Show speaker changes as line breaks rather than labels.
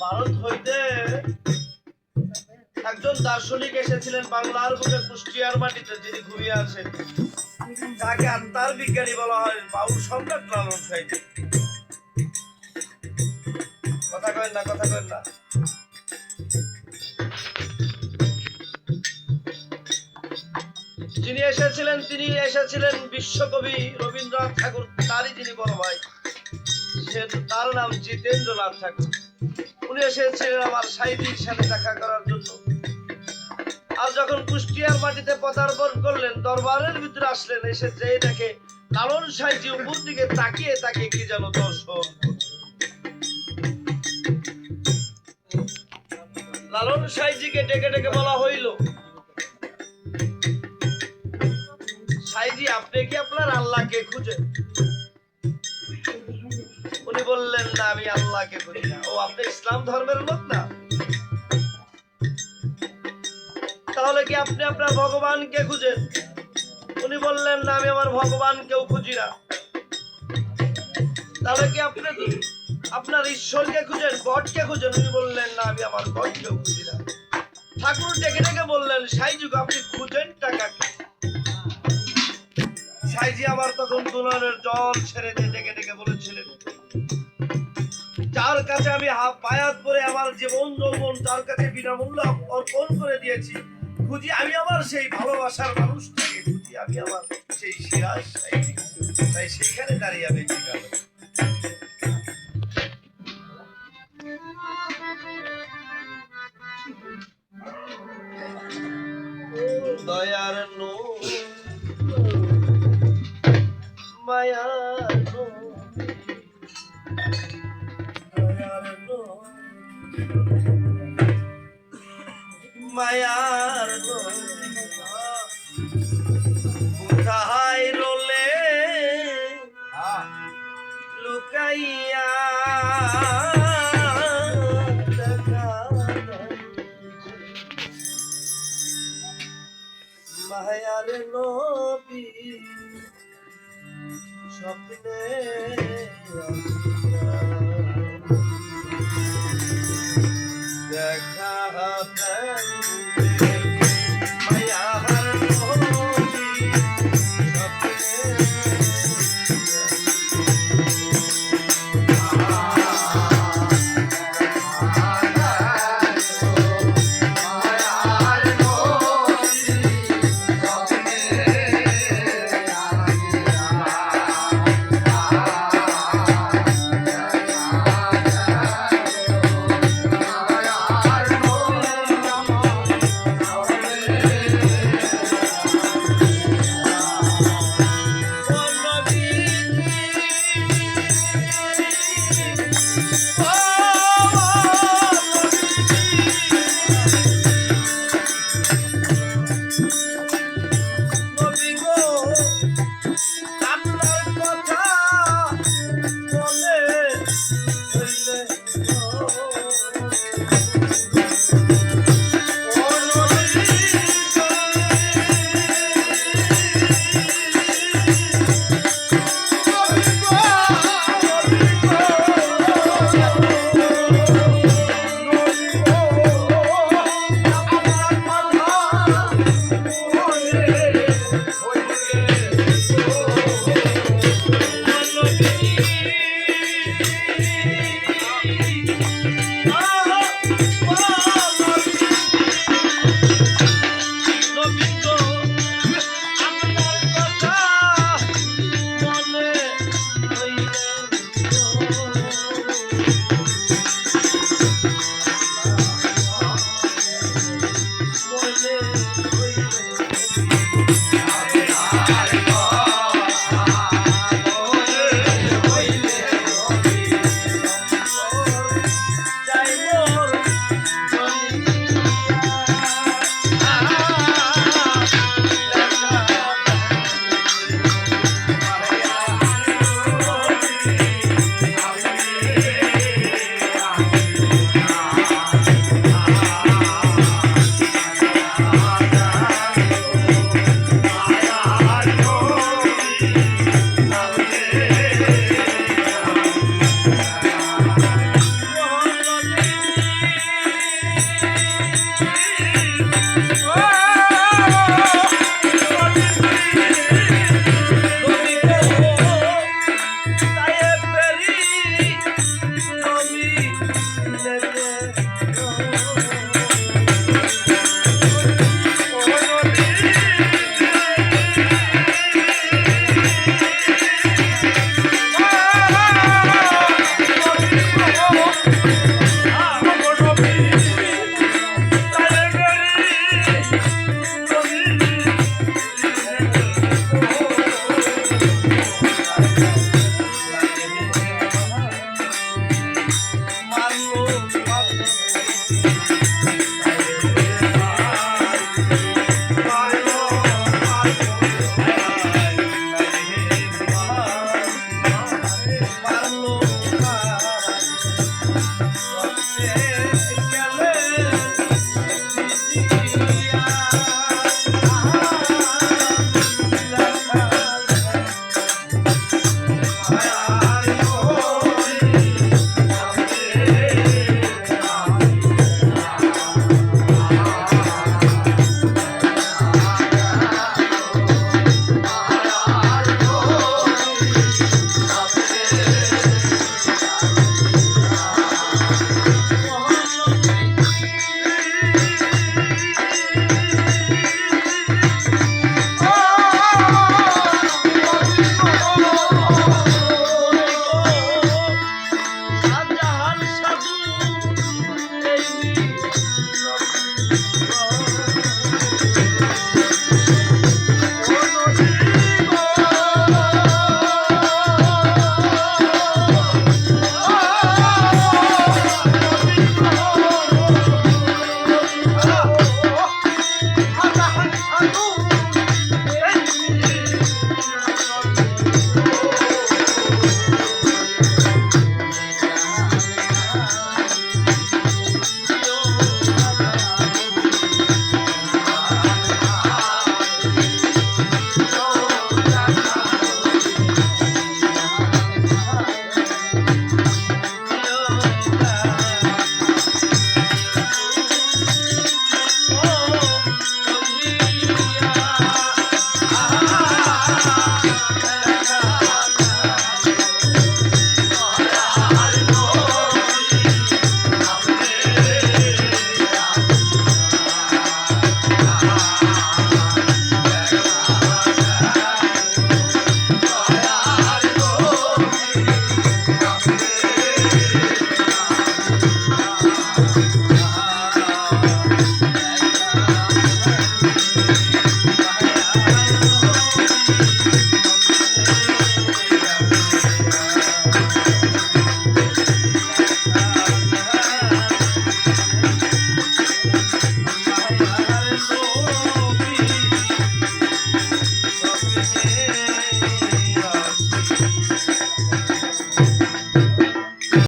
ভারত হইতে একজন দার্শনিক এসেছিলেন বাংলার বুকে কুষ্টিয়ার মাটিতে, যিনি ঘুমিয়ে আছেন, যাকে আত্মার বিজ্ঞানী বলা হয় বাউল সম্রাট লালন সাহিত্য। কথা কয়েন না, কথা কয়েন না। যিনি এসেছিলেন তিনি এসেছিলেন বিশ্বকবি রবীন্দ্রনাথ ঠাকুর, তারই যিনি বড় ভাই, তার নাম জিতেন্দ্রনাথ ঠাকুর। উনি এসেছিলেন আমার সাহিত্যিক সাথে দেখা করার জন্য। আর যখন কুষ্টিয়ার মাটিতে পদার্পণ করলেন, দরবারের ভিতরে আসলেন, এসে যেই দেখে লালন সাইজি উপর দিকে তাকিয়ে তাকিয়ে কি যেন দর্শন। লালন সাইজিকে ডেকে ডেকে বলা হইল, সাইজি আপনি কি আপনার আল্লাহকে খুঁজেন? উনি বললেন না, আমি আল্লাহকে খুঁজি না। ও, আপনি ইসলাম ধর্মের লোক না? তাহলে কি আপনি আপনার ভগবানকে খুঁজেন? উনি বললেন না, আমি আমার ভগবানকেও খুঁজি না। তাহলে কি আপনি আপনার ঈশ্বরকে খুঁজেন, গডকে খুঁজেন? উনি বললেন না, আমি আমার গডকেও খুঁজি না। ঠাকুর ডেকে ডেকে বললেন, সাইজুকে আপনি খুঁজেন টাকাকে? সাইজি আবার তখন দুলানের জল ছেড়ে দিয়ে ডেকে ডেকে বলেছিলেন, যার কাছে আমি বায়াত করে আমার জীবন যৌবন যার কাছে বিনামূল্যে অর্পণ করে দিয়েছি, খুঁজি আমি আমার সেই ভালোবাসার মানুষটাকে, খুঁজি আমি আমার সেই সিরাজ সাইজি। তাই সেইখানে দাঁড়িয়ে আমি কি গেল দয়ার নো মায়ার নো দয়ার নো মায়ার নো কোথায় রোলে লুকাইয়া মায়ার নবী স্বপ্নে দেখা মায়ার নবী স্বপ্নে